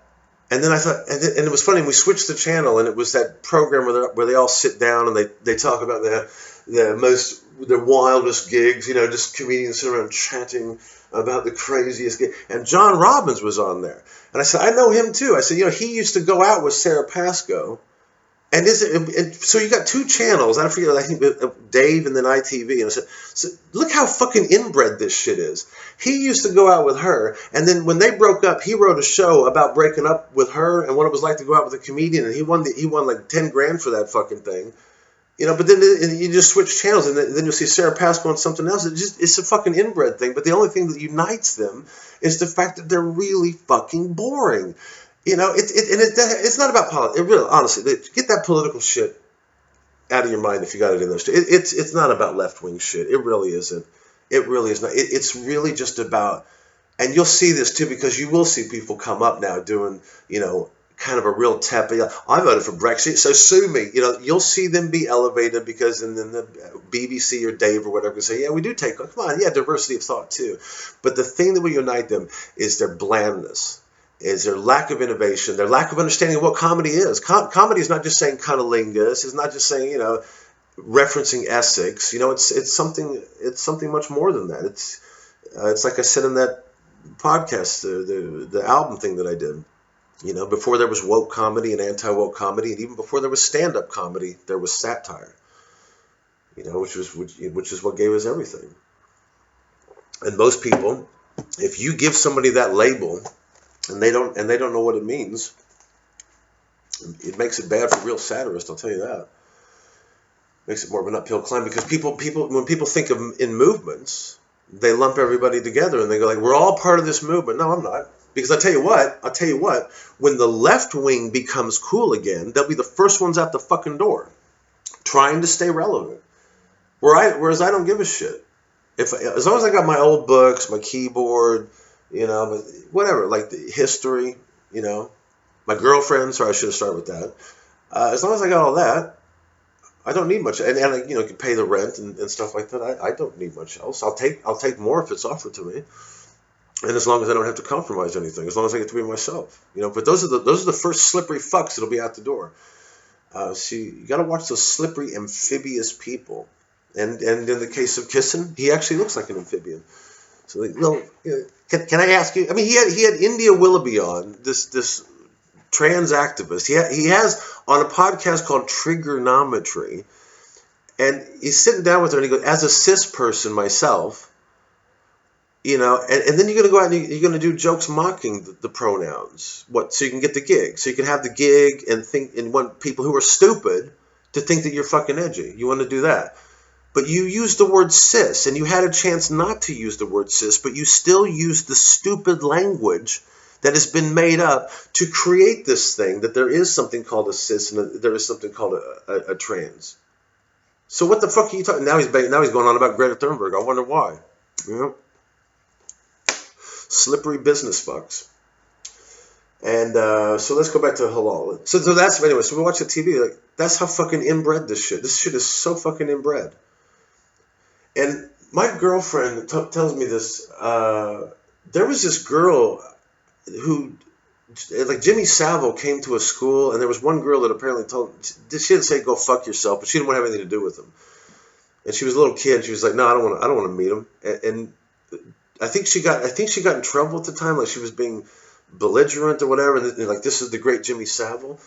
And then I thought, and it was funny. We switched the channel, and it was that program where they all sit down and they talk about their wildest gigs. You know, just comedians sitting around chatting about the craziest gig. And John Robbins was on there, and I said, I know him too. I said, you know, he used to go out with Sarah Pascoe. And so you got 2 channels. I forget. I think Dave and then ITV. And I said, so look how fucking inbred this shit is. He used to go out with her, and then when they broke up, he wrote a show about breaking up with her and what it was like to go out with a comedian. And he won like $10,000 for that fucking thing. You know, but then you just switch channels, and then you'll see Sarah Pascoe on something else. It's a fucking inbred thing. But the only thing that unites them is the fact that they're really fucking boring. You know, it's not about politics. It really, honestly, get that political shit out of your mind if you got it in there. It's not about left-wing shit. It really isn't. It really is not. It's really just about, and you'll see this too, because you will see people come up now doing, you know, kind of a real tepid, I voted for Brexit, so sue me. You know, you'll see them be elevated because, and then the BBC or Dave or whatever can say, yeah, we do take, come on, yeah, diversity of thought too. But the thing that will unite them is their blandness. Is their lack of innovation, their lack of understanding of what comedy is. Comedy is not just saying cunnilingus. It's not just saying, you know, referencing Essex. You know, it's something much more than that. It's like I said in that podcast, the album thing that I did. You know, before there was woke comedy and anti-woke comedy, and even before there was stand-up comedy, there was satire. You know, which is what gave us everything. And most people if you give somebody that label and they don't know what it means, it makes it bad for real satirists. I'll tell you that. Makes it more of an uphill climb because people when people think of in movements, they lump everybody together and they go like, we're all part of this movement. No, I'm not. Because I'll tell you what, when the left wing becomes cool again, they'll be the first ones out the fucking door, trying to stay relevant. Whereas I don't give a shit. As long as I got my old books, my keyboard, whatever, like the history, my girlfriend. Sorry, I should have started with that. As long as I got all that, I don't need much, and I can pay the rent and stuff like that. I don't need much else. I'll take more if it's offered to me. And as long as I don't have to compromise anything, as long as I get to be myself, But those are the first slippery fucks that'll be out the door. See, you got to watch those slippery amphibious people. And in the case of Kissen, he actually looks like an amphibian. So, can I ask you? I mean, he had India Willoughby on, this trans activist. He has on a podcast called Trigonometry, and he's sitting down with her, and he goes, as a cis person myself. And then you're going to go out and you're going to do jokes mocking the pronouns. So you can get the gig. So you can have the gig and want people who are stupid to think that you're fucking edgy. You want to do that. But you use the word cis, and you had a chance not to use the word cis, but you still use the stupid language that has been made up to create this thing that there is something called a cis and there is something called a trans. So what the fuck are you talking? Now he's going on about Greta Thunberg. I wonder why. Slippery business fucks. And so let's go back to halal. So that's anyway. So we watch the TV. Like, that's how fucking inbred this shit. This shit is so fucking inbred. And my girlfriend tells me this. There was this girl who, like Jimmy Savile, came to a school, and there was one girl that apparently she didn't say go fuck yourself, but she didn't want to have anything to do with him. And she was a little kid. And she was like, no, I don't want to meet him. And I think she got in trouble at the time, like she was being belligerent or whatever, and like, this is the great Jimmy Savile.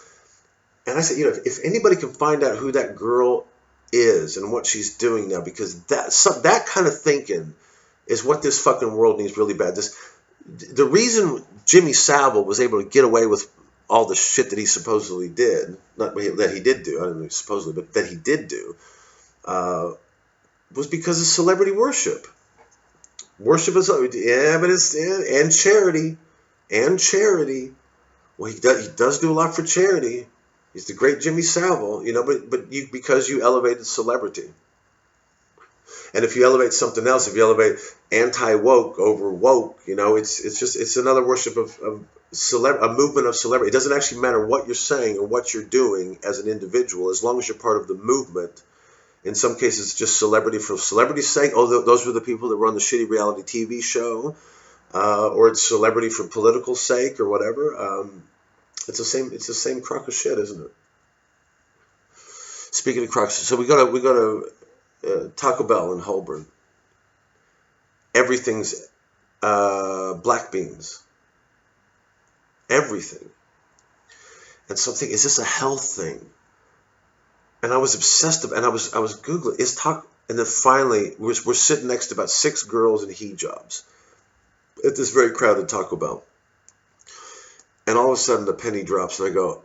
And I said, if anybody can find out who that girl is and what she's doing now, because that kind of thinking is what this fucking world needs really bad. The reason Jimmy Savile was able to get away with all the shit that he supposedly did, not that he did do, I don't know supposedly, but that he did do, was because of celebrity worship. Worship is and charity. Well, he does do a lot for charity. He's the great Jimmy Savile, but because you elevated celebrity. And if you elevate something else, if you elevate anti-woke over woke, it's another worship of a movement of celebrity. It doesn't actually matter what you're saying or what you're doing as an individual, as long as you're part of the movement. In some cases, just celebrity for celebrity's sake. Oh, those were the people that run the shitty reality TV show, or it's celebrity for political sake or whatever. It's the same crock of shit, isn't it? Speaking of crocks, so we go to Taco Bell in Holborn. Everything's black beans. Everything. And so I'm thinking, is this a health thing? And I was obsessed, and I was Googling, and then finally, we're sitting next to about 6 girls in hijabs at this very crowded Taco Bell. And all of a sudden, the penny drops, and I go,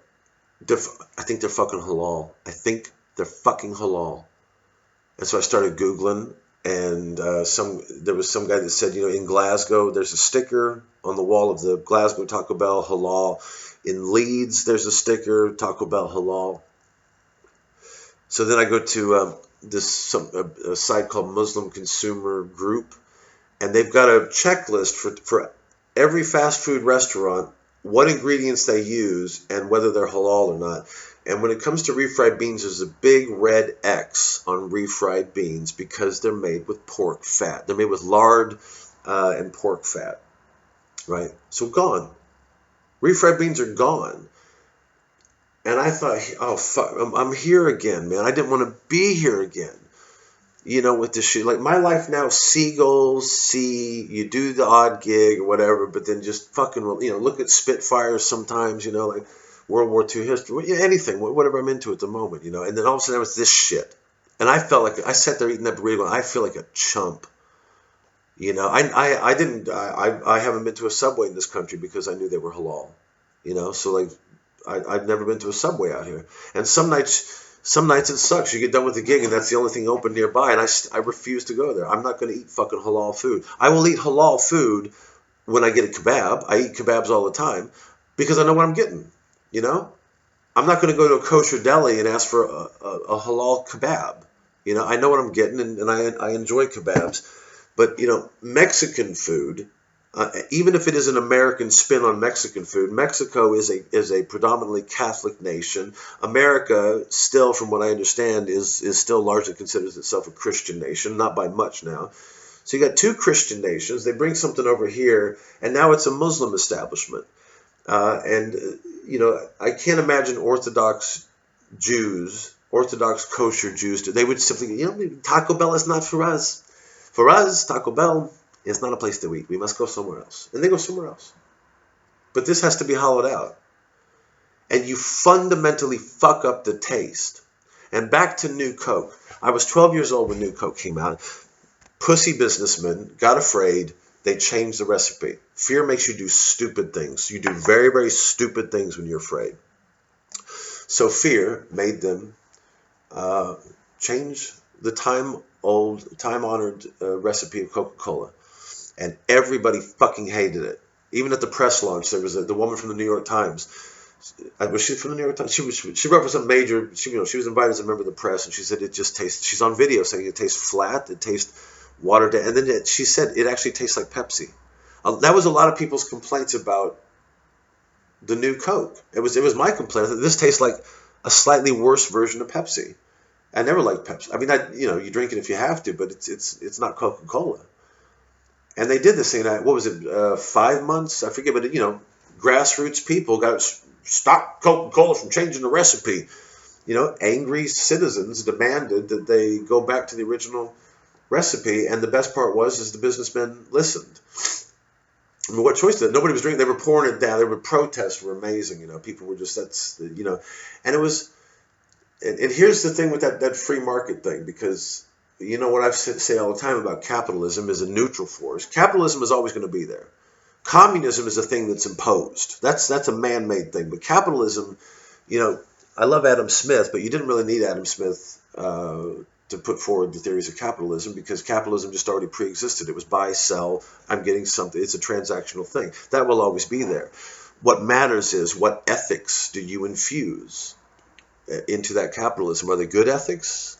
I think they're fucking halal. I think they're fucking halal. And so I started Googling, and there was some guy that said, in Glasgow, there's a sticker on the wall of the Glasgow Taco Bell, halal. In Leeds, there's a sticker, Taco Bell, halal. So then I go to a site called Muslim Consumer Group, and they've got a checklist for every fast food restaurant, what ingredients they use and whether they're halal or not. And when it comes to refried beans, there's a big red X on refried beans because they're made with pork fat. They're made with lard and pork fat, right? So gone. Refried beans are gone. And I thought, oh, fuck, I'm here again, man. I didn't want to be here again, with this shit. Like, my life now, seagulls, you do the odd gig or whatever, but then just fucking, look at Spitfires sometimes, like World War II history, anything, whatever I'm into at the moment, And then all of a sudden, it was this shit. And I felt like, I sat there eating that burrito, and I feel like a chump. I haven't been to a Subway in this country because I knew they were halal. So like I've never been to a Subway out here, and some nights it sucks. You get done with the gig and that's the only thing open nearby, and I refuse to go there. I'm not going to eat fucking halal food. I will eat halal food when I get a kebab. I eat kebabs all the time because I know what I'm getting. You know, I'm not going to go to a kosher deli and ask for a halal kebab. I know what I'm getting, and I enjoy kebabs. But Mexican food, even if it is an American spin on Mexican food, Mexico is a predominantly Catholic nation. America, still, from what I understand, is still largely considers itself a Christian nation, not by much now. So you got two Christian nations. They bring something over here, and now it's a Muslim establishment. And I can't imagine Orthodox kosher Jews. They would simply, Taco Bell is not for us. For us, Taco Bell is not a place to eat. We must go somewhere else. And they go somewhere else. But this has to be hollowed out. And you fundamentally fuck up the taste. And back to New Coke. I was 12 years old when New Coke came out. Pussy businessmen got afraid. They changed the recipe. Fear makes you do stupid things. You do very, very stupid things when you're afraid. So fear made them change the time-honored recipe of Coca-Cola. And everybody fucking hated it. Even at the press launch, there was the woman from the New York Times. Was she from the New York Times? She represents major. She was invited as a member of the press, and she said it just tastes. She's on video saying it tastes flat. It tastes watered down. And then she said it actually tastes like Pepsi. That was a lot of people's complaints about the new Coke. It was my complaint. This tastes like a slightly worse version of Pepsi. I never liked Pepsi. I mean, you drink it if you have to, but it's not Coca-Cola. And they did this thing. What was it? 5 months? I forget. But grassroots people got stop Coca-Cola from changing the recipe. Angry citizens demanded that they go back to the original recipe. And the best part is the businessmen listened. I mean, what choice did nobody was drinking? They were pouring it down. There were protests were amazing. People were just and it was. And here's the thing with that free market thing, because what I say all the time about capitalism is a neutral force. Capitalism is always going to be there. Communism is a thing that's imposed. That's a man-made thing. But capitalism, I love Adam Smith, but you didn't really need Adam Smith to put forward the theories of capitalism, because capitalism just already pre-existed. It was buy, sell, I'm getting something. It's a transactional thing. That will always be there. What matters is what ethics do you infuse into that capitalism? Are they good ethics?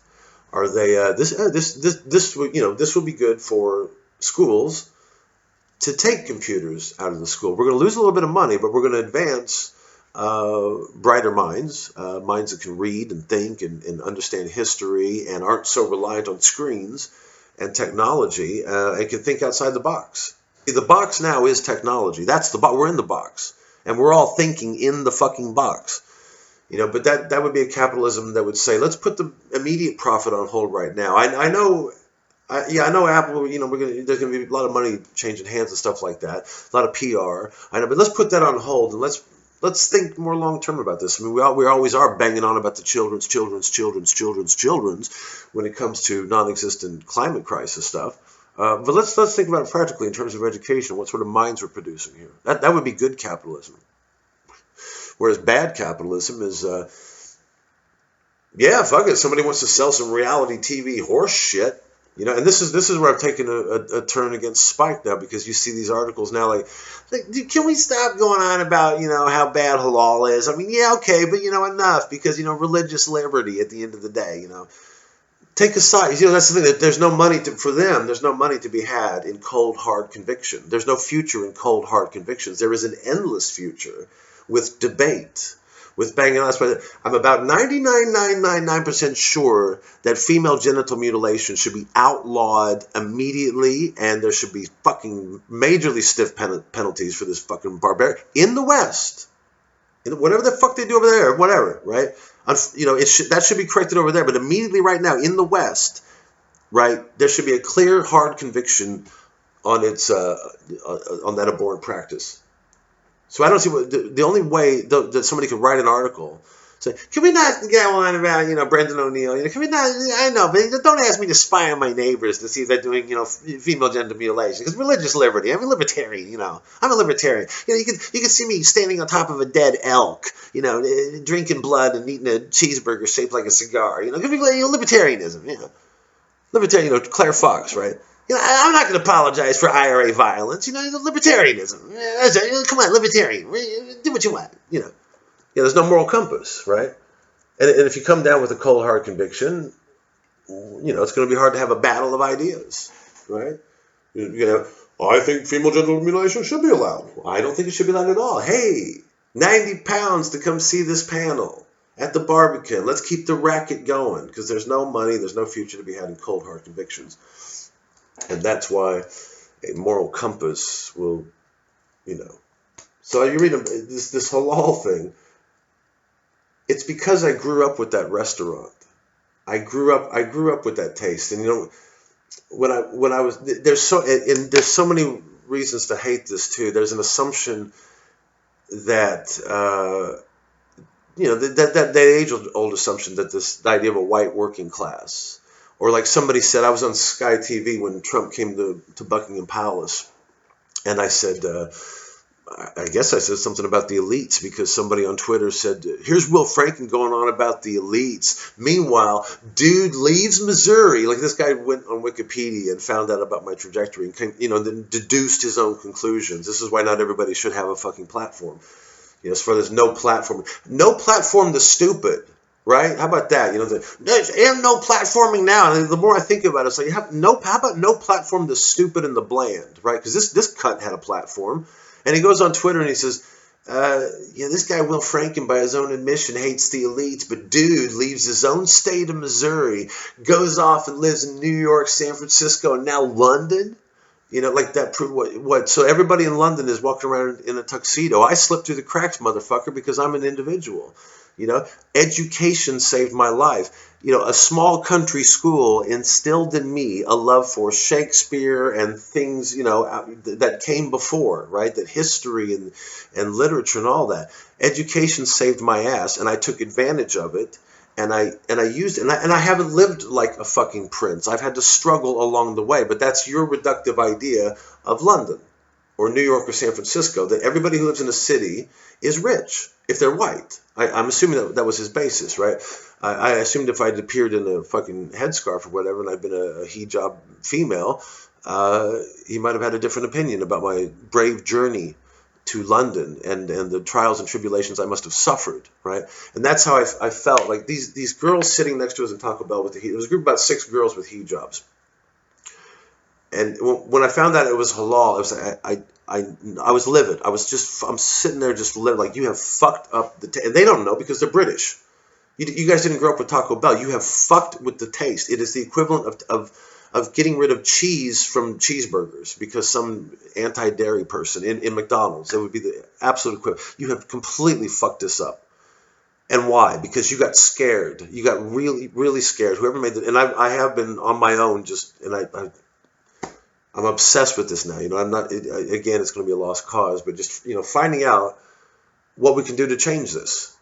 Are they this will be good for schools to take computers out of the school. We're going to lose a little bit of money, but we're going to advance brighter minds that can read and think and understand history and aren't so reliant on screens and technology and can think outside the box. The box now is technology. That's the box. We're in the box, and we're all thinking in the fucking box. But that would be a capitalism that would say, let's put the immediate profit on hold right now. I know Apple. There's gonna be a lot of money changing hands and stuff like that. A lot of PR. I know, but let's put that on hold and let's think more long term about this. I mean, we always are banging on about the children's when it comes to non-existent climate crisis stuff. But let's think about it practically in terms of education. What sort of minds we're producing here? That would be good capitalism. Whereas bad capitalism is, fuck it. Somebody wants to sell some reality TV horse shit, And this is where I've taken a turn against Spike now, because you see these articles now like, can we stop going on about how bad halal is? I mean, yeah, okay, but enough, because religious liberty at the end of the day, take a side. That's the thing, that there's no money for them. There's no money to be had in cold hard conviction. There's no future in cold hard convictions. There is an endless future with debate, with banging on. I'm about 99.999% sure that female genital mutilation should be outlawed immediately, and there should be fucking majorly stiff penalties for this fucking barbaric in the West. Whatever the fuck they do over there, whatever, right? That should be corrected over there, but immediately right now in the West, right, there should be a clear, hard conviction on on that abhorrent practice. So I don't see the only way that somebody could write an article So can we not get on about, Brendan O'Neill? Can we not? I know, but don't ask me to spy on my neighbors to see if they're doing, female genital mutilation. Because religious liberty. I'm a libertarian. I'm a libertarian. You can see me standing on top of a dead elk, drinking blood and eating a cheeseburger shaped like a cigar. Libertarianism. Libertarian. Claire Fox, right? I'm not going to apologize for IRA violence. Libertarianism. Come on, libertarian. Do what you want. There's no moral compass, right? And if you come down with a cold hard conviction, it's going to be hard to have a battle of ideas, right? I think female genital mutilation should be allowed. I don't think it should be allowed at all. Hey, 90 pounds to come see this panel at the Barbican. Let's keep the racket going, because there's no money, there's no future to be had in cold hard convictions. And that's why a moral compass will, So you read this halal thing. It's because I grew up with that restaurant. I grew up with that taste. And when I was there's so many reasons to hate this too. There's an assumption that that age-old assumption that the idea of a white working class, or like somebody said, I was on Sky TV when Trump came to Buckingham Palace, and I said, I guess I said something about the elites, because somebody on Twitter said, here's Will Franken going on about the elites. Meanwhile, dude leaves Missouri. Like, this guy went on Wikipedia and found out about my trajectory and came, then deduced his own conclusions. This is why not everybody should have a fucking platform. As far as no platform the stupid, right? How about that? There's no platforming now. And the more I think about it, it's like, how about no platform the stupid and the bland, right? Because this cunt had a platform. And he goes on Twitter and he says, this guy Will Franken, by his own admission, hates the elites, but dude leaves his own state of Missouri, goes off and lives in New York, San Francisco, and now London. Like that proved what? So everybody in London is walking around in a tuxedo. I slipped through the cracks, motherfucker, because I'm an individual. Education saved my life. A small country school instilled in me a love for Shakespeare and things, that came before, right? That history and literature and all that. Education saved my ass, and I took advantage of it. And I used it, and I haven't lived like a fucking prince. I've had to struggle along the way, but that's your reductive idea of London or New York or San Francisco, that everybody who lives in a city is rich if they're white. I'm assuming that was his basis, right? I assumed if I'd appeared in a fucking headscarf or whatever and I'd been a hijab female, he might have had a different opinion about my brave journey to London and the trials and tribulations I must have suffered, right? And that's how I felt. Like these girls sitting next to us in Taco Bell with there was a group of about 6 girls with hijabs. And when I found out it was halal, it was I was livid. I'm sitting there just livid, like, you have fucked up the and they don't know because they're British. You guys didn't grow up with Taco Bell. You have fucked with the taste. It is the equivalent of getting rid of cheese from cheeseburgers because some anti-dairy person in McDonald's. It would be the absolute equivalent. You have completely fucked this up. And why? Because you got scared. You got really, really scared. Whoever made it, and I have been on my own I'm obsessed with this now. I'm not, again, it's going to be a lost cause, but just, finding out what we can do to change this,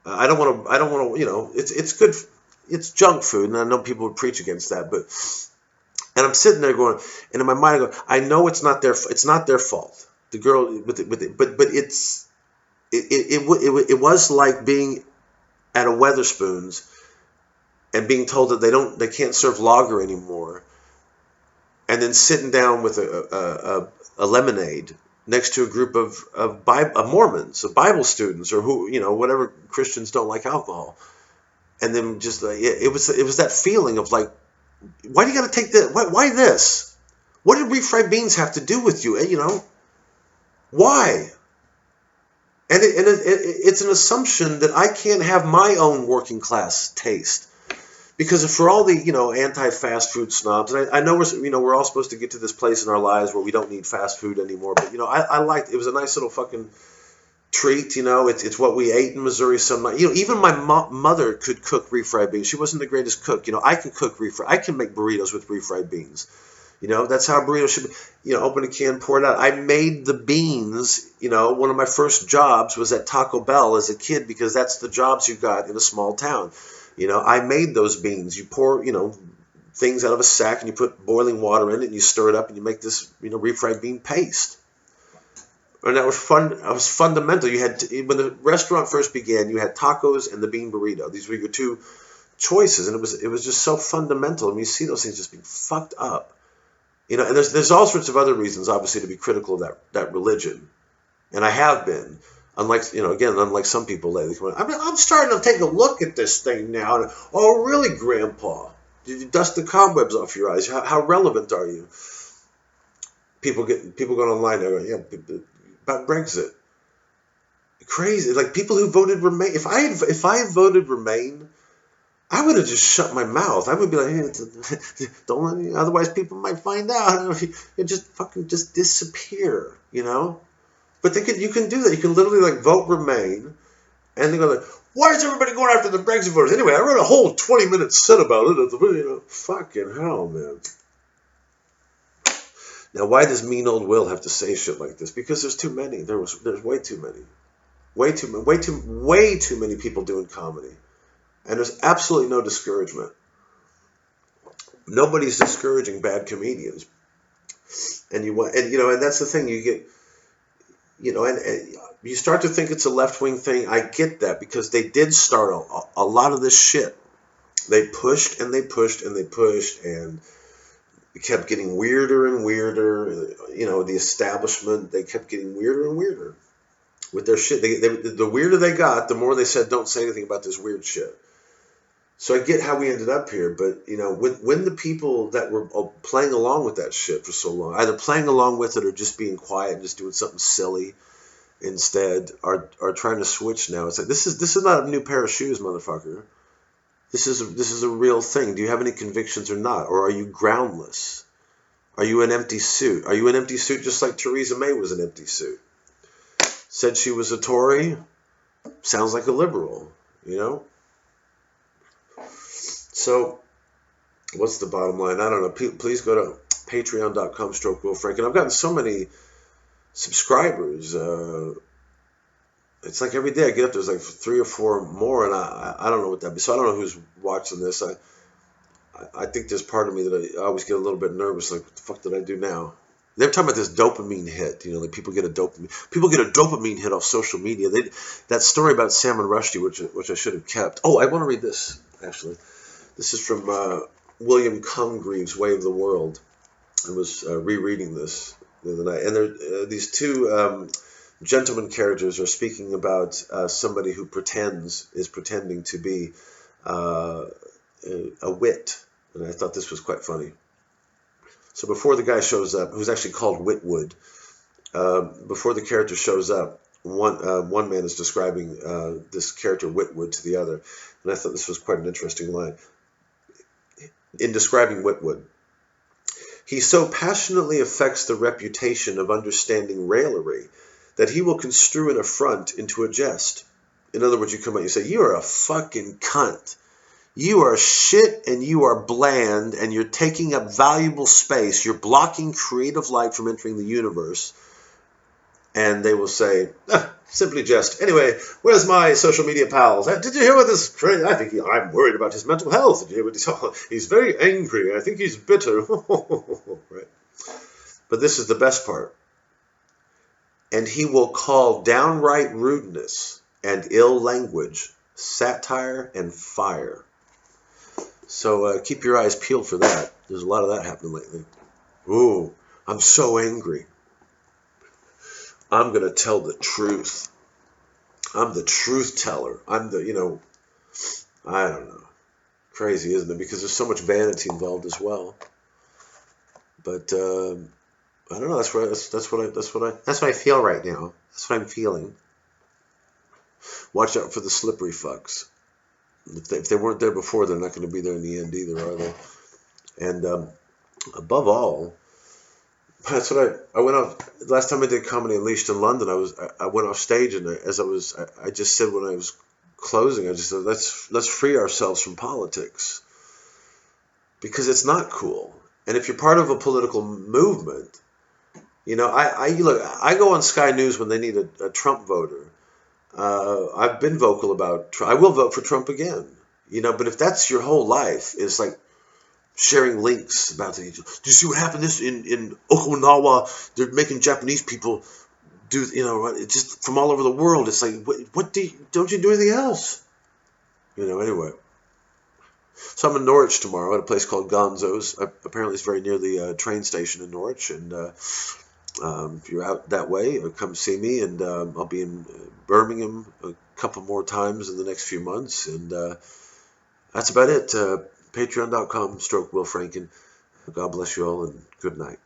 I don't want to, it's good. It's junk food, and I know people would preach against that, and I'm sitting there going, and in my mind I go, I know it's not their fault. The girl with it, but it was like being at a Weatherspoons and being told that they can't serve lager anymore, and then sitting down with a lemonade next to a group of Mormons, of Bible students, or whatever Christians don't like alcohol. And then just it was that feeling of like, why do you got to take this? Why this? What did refried beans have to do with you? Why? And it's an assumption that I can't have my own working class taste, because for all the anti-fast food snobs, and I know we're all supposed to get to this place in our lives where we don't need fast food anymore. But I liked it. Was a nice little fucking treat, it's what we ate in Missouri some night. Even my mother could cook refried beans. She wasn't the greatest cook. I can cook I can make burritos with refried beans. That's how a burrito should be. Open a can, pour it out. I made the beans. One of my first jobs was at Taco Bell as a kid because that's the jobs you got in a small town. I made those beans. You pour, things out of a sack and you put boiling water in it and you stir it up and you make this, refried bean paste. And that was fun. That was fundamental. You had when the restaurant first began, you had tacos and the bean burrito. These were your two choices, and it was just so fundamental. And you see those things just being fucked up. And there's all sorts of other reasons, obviously, to be critical of that religion, and I have been. Unlike some people lately, I'm starting to take a look at this thing now. And, oh, really, Grandpa? Did you dust the cobwebs off your eyes? How relevant are you? People going online. They're going, yeah, about Brexit. Crazy. Like people who voted Remain. If I had voted Remain, I would have just shut my mouth. I would be like, hey, don't let me, otherwise people might find out. It just disappear, But you can do that. You can literally vote Remain, and they're going why is everybody going after the Brexit voters? Anyway, I wrote a whole 20-minute set about it. Fucking hell, man. Now, why does mean old Will have to say shit like this? Because there's too many. There's way too many. Way too many people doing comedy. And there's absolutely no discouragement. Nobody's discouraging bad comedians. And that's the thing. You get, and you start to think it's a left-wing thing. I get that because they did start a lot of this shit. They pushed and they pushed and they pushed, and it kept getting weirder and weirder. The establishment, they kept getting weirder and weirder with their shit. The weirder they got, the more they said, don't say anything about this weird shit. So I get how we ended up here, but when the people that were playing along with that shit for so long, either playing along with it or just being quiet and just doing something silly instead, are trying to switch now. It's like this is not a new pair of shoes, motherfucker. This is a real thing. Do you have any convictions or not, or are you groundless? Are you an empty suit? Are you an empty suit just like Theresa May was an empty suit? Said she was a Tory. Sounds like a liberal, So, what's the bottom line? I don't know. Please go to patreon.com/Will Frank. And I've gotten so many subscribers. It's like every day I get up, there's like 3 or 4 more, and I don't know what that be. So I don't know who's watching this. I think there's part of me that I always get a little bit nervous. Like, what the fuck did I do now? They're talking about this dopamine hit. Like people get a dopamine hit off social media. That story about Salman Rushdie, which I should have kept. Oh, I want to read this actually. This is from William Congreve's Way of the World. I was rereading this the other night, and there these two gentleman characters are speaking about somebody who is pretending to be a wit, and I thought this was quite funny. So before the guy shows up, who's actually called Witwoud, before the character shows up, one man is describing this character Witwoud to the other, and I thought this was quite an interesting line. In describing Witwoud, he so passionately affects the reputation of understanding raillery that he will construe an affront into a jest. In other words, you come out and you say, you are a fucking cunt. You are shit and you are bland and you're taking up valuable space. You're blocking creative light from entering the universe. And they will say, simply jest. Anyway, where's my social media pals? Did you hear what this crazy? I think I'm worried about his mental health. Did you hear what he's very angry. I think he's bitter. Right. But this is the best part. And he will call downright rudeness and ill language satire and fire. So keep your eyes peeled for that. There's a lot of that happening lately. Ooh, I'm so angry. I'm going to tell the truth. I'm the truth teller. I'm the, I don't know. Crazy, isn't it? Because there's so much vanity involved as well. But I don't know. That's what I feel right now. That's what I'm feeling. Watch out for the slippery fucks. If they weren't there before, they're not going to be there in the end either, are they? And above all, that's what I went off. Last time I did Comedy Unleashed in London, I went off stage, and I just said when I was closing, I just said let's free ourselves from politics, because it's not cool. And if you're part of a political movement, I go on Sky News when they need a Trump voter. I've been vocal about Trump. I will vote for Trump again. But if that's your whole life, it's like sharing links about the. Do you see what happened in Okinawa? They're making Japanese people do. It's just from all over the world. It's like, what don't you do anything else? Anyway. So I'm in Norwich tomorrow at a place called Gonzo's. Apparently, it's very near the train station in Norwich. And if you're out that way, come see me. And I'll be in Birmingham a couple more times in the next few months. And that's about it. Patreon.com/Will Franken. God bless you all and good night.